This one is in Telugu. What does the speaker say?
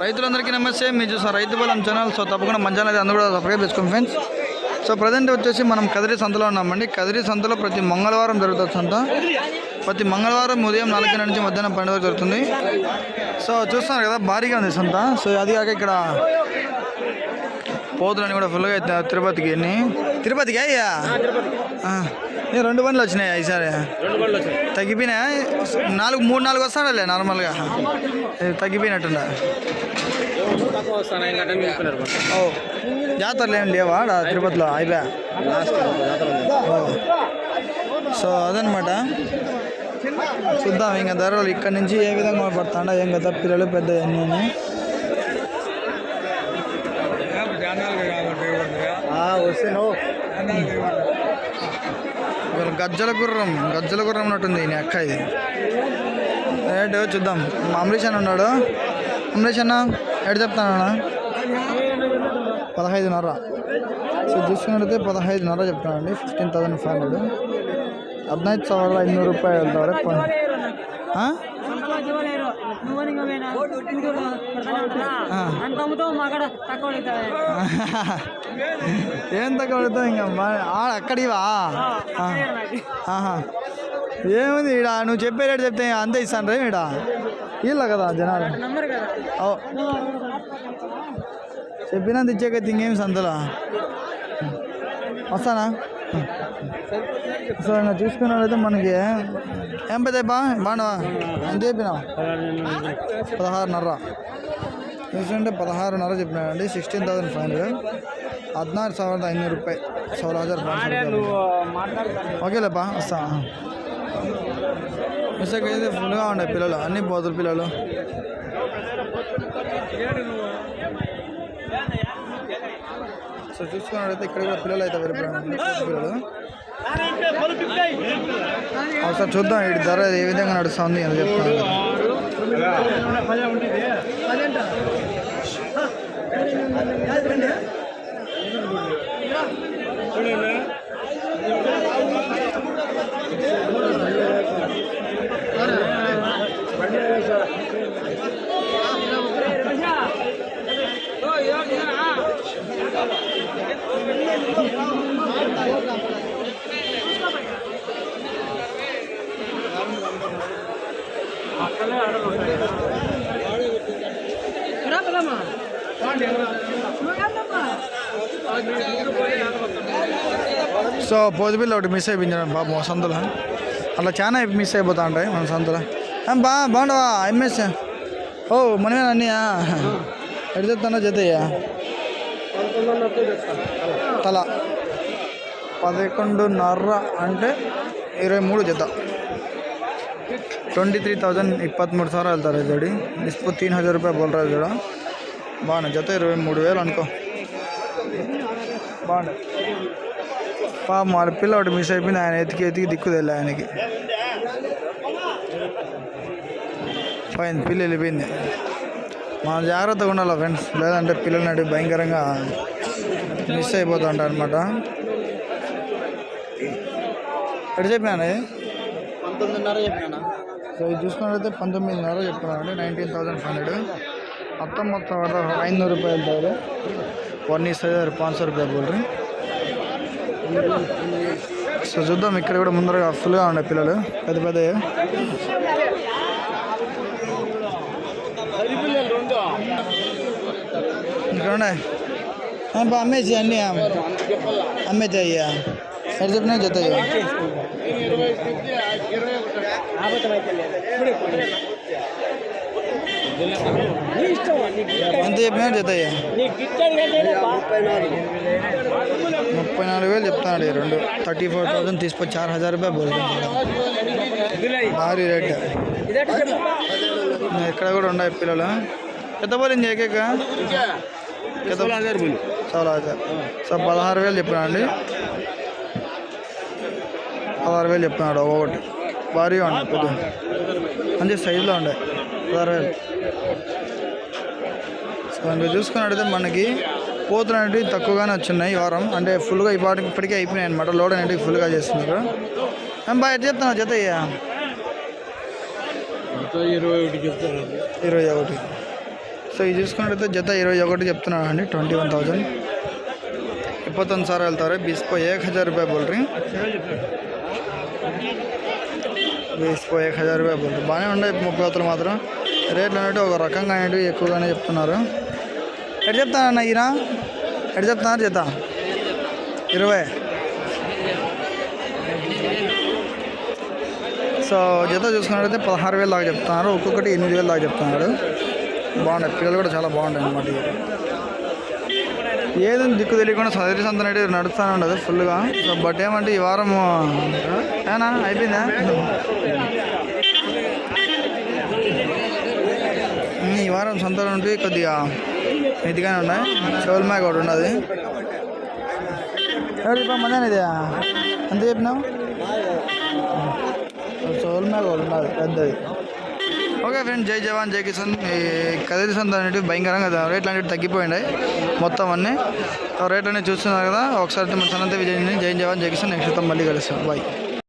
రైతులందరికీ నమస్తే. మీరు చూసారు రైతు బలం ఛానల్. సో తప్పకుండా మన ఛానల్ అందరూ కూడా సబ్స్క్రైబ్ చేసుకోండి ఫ్రెండ్స్. సో ప్రజెంట్ వచ్చేసి మనం కదిరి సంతలో ఉన్నామండి. కదిరి సంతలో ప్రతి మంగళవారం జరుగుతుంది సంత. ప్రతి మంగళవారం ఉదయం 4 గంటల నుంచి మధ్యాహ్నం 12 వరకు జరుగుతుంది. సో చూస్తున్నారు కదా, భారీగా ఉంది సంత. సో అది కాక ఇక్కడ పోతులని కూడా ఫుల్గా అవుతాయి. తిరుపతికి అయ్యా 2 బండ్లు వచ్చినాయి ఈసారి. తగ్గిపోయినాయా? 3-4 వస్తాడలే నార్మల్గా. తగ్గిపోయినట్టుండ. జాతరలు ఏం లేవా తిరుపతిలో? అయిపోయా. సో అదనమాట. చూద్దాం ఇంకా ధరలు ఇక్కడ నుంచి ఏ విధంగా పడతాడా, ఏం కదా పిల్లలు పెద్ద అన్నీ. గజ్జల గుర్రం ఉన్నట్టుంది నీ అక్క. ఇది రేటు చూద్దాం. అమరీష్ అన్న ఉన్నాడు. అమరీష్ అన్న ఎటు చెప్తానన్నా? 15,500. సో చూసుకున్నట్టయితే 15,500 చెప్తానండి. 15,500. 15,500 రూపాయలు వరకు. ఏం తక్కువ పడుతుంది ఇంకా అక్కడివా? ఏముంది ఈడ నువ్వు చెప్పే రేటు చెప్తే అంతే ఇస్తాను రే. ఈడ వీళ్ళ కదా జనాలు చెప్పినంత ఇచ్చాకైతే ఇంకేం సంతలో వస్తానా? సో ఇంకా చూసుకున్నట్లయితే మనకి ఏం పెద్ద బాగున్నావా? ఎంత చెప్పినావు? 16,500 చూసుకుంటే 16,500 చెప్పినాడండి. 16,500. 16,500 రూపాయలు. 16,500. ఓకేలేపా వస్తా. అయితే ఫుల్గా ఉన్నాయి పిల్లలు, అన్ని పోతులు పిల్లలు. సో చూసుకున్నట్లయితే ఇక్కడ కూడా పిల్లలు అయితే వెళ్ళిపోయారు పిల్లలు. ఒకసారి చూద్దాం ఈ ధర ఏ విధంగా నడుస్తుంది అని చెప్తాను. సో పోతుపిల్ల ఒకటి మిస్ అయిపోయింది బాబు సంతలో. అట్లా చాలా మిస్ అయిపోతా ఉంటాయి మన సంతలో. బాగుండవా ఎంఎస్? ఓ మనమే అన్నయ్యా ఎడుతున్నా జతయ్యా తల 11,500 అంటే 23 జత. 23,000 23,000 వెళ్తారు జోడి. इसको 3,000 रुपये बोल रहा है जोड़ा. బాగున్నాయి జత. 23,000 అనుకో. బాగున్నాయి. మా పిల్ల ఒకటి మిస్ అయిపోయింది. ఆయన ఎతికి దిక్కు తెల్ల ఆయనకి. పోయింది పిల్ల, వెళ్ళిపోయింది. మనం జాగ్రత్తగా ఉండాలి ఫ్రెండ్స్, లేదంటే పిల్లల్ని అడిగి భయంకరంగా మిస్ అయిపోతుంటారు అనమాట. ఎటు చెప్పినాను? 19,500 చెప్పినా. సో ఇది చూసుకున్నట్లయితే 19,500 చెప్తున్నానండి. 19,500. మొత్తం 500 रुपये వెళ్తారు. 19,500 रुपये बोल. సో చూద్దాం. ఇక్కడ కూడా ముందరగా ఫుల్గా ఉండే పిల్లలు పెద్ద పెద్ద. ఇక్కడ ఉన్నాయి అమ్మేసి అన్నీ అమ్మేతే అయ్యా. ఎటు చెప్పినా జత ఎంత చెప్పినా జత 34,000 చెప్తాడు. 34,000 తీసుకొచ్చి 4,000 रुपये బోల్తున్నాడు. భారీ రేట్. ఇక్కడ కూడా ఉన్నాయి పిల్లలు. ఎంత పోలింది ఏకేక? 16,000. సో 16,000 చెప్పినాడండి. 16,000 చెప్తున్నాడు ఒకటి. భారీగా ఉన్నాయి పెద్ద మంచి సైజులో ఉండే. 16,000. సో ఇంకా చూసుకున్నట్టయితే మనకి పోతులు అనేవి తక్కువగానే వచ్చినాయి ఈ వారం. అంటే ఫుల్గా ఇప్పటికే అయిపోయినాయి అనమాట. లోడ్ అనేవి ఫుల్గా చేస్తున్నారు. బాగా ఎట్లా చెప్తున్నా జత? 21 చెప్తాను. 21. సో ఇది చూసుకున్నట్టయితే జత 21 చెప్తున్నాను అండి, 21,000. 21,000 ಹೇಳ್ತಾರೆ. 10,000 रुपये बोल रही. 10,000 रुपये बोल रही. బాగానే ఉన్నాయి 30,000 మాత్రం. రేట్లు అనేవి ఒక రకంగా అనేవి ఎక్కువగానే చెప్తున్నారు. ఎటు చెప్తానన్న ఈయన, ఎటు చెప్తున్నారు జత? 20. సో జత చూసుకున్నట్టయితే 16,000 దాకా చెప్తున్నారు. ఒక్కొక్కటి 8,000 దాకా చెప్తున్నారు. బాగున్నాయి, పిల్లలు కూడా చాలా బాగుంటాయి అన్నమాట. ఏదైనా దిక్కు తెలియకుండా కదిరి సంత అనేది నడుస్తూనే ఉండదు ఫుల్గా. సో బట్ ఏమంటే ఈ వారం ఏనా అయిపోయిందా? ఈ వారం సంతలు ఉంటే కొద్దిగా ఇదిగానే ఉన్నాయి. చెవుల మ్యాగ్ ఒకటి ఉన్నది. మధ్యాహ్నం ఇది ఎంత చెప్పినావు? చెవుల మ్యాగ్ ఒకటి ఉన్నది పెద్దది. ఓకే ఫ్రెండ్స్, జై జవాన్ జై కిసాన్. ఈ కదిరి సంత అనేవి భయంకరంగా రేట్లు అనేవి తగ్గిపోయినాయి మొత్తం అన్నీ. రేట్లు అనేవి చూస్తున్నారు కదా. ఒకసారి మన ఛానల్ విజయ్. జై జవాన్ జై కిసాన్. నెక్స్ట్ మళ్ళీ కలుస్తాం. బాయ్.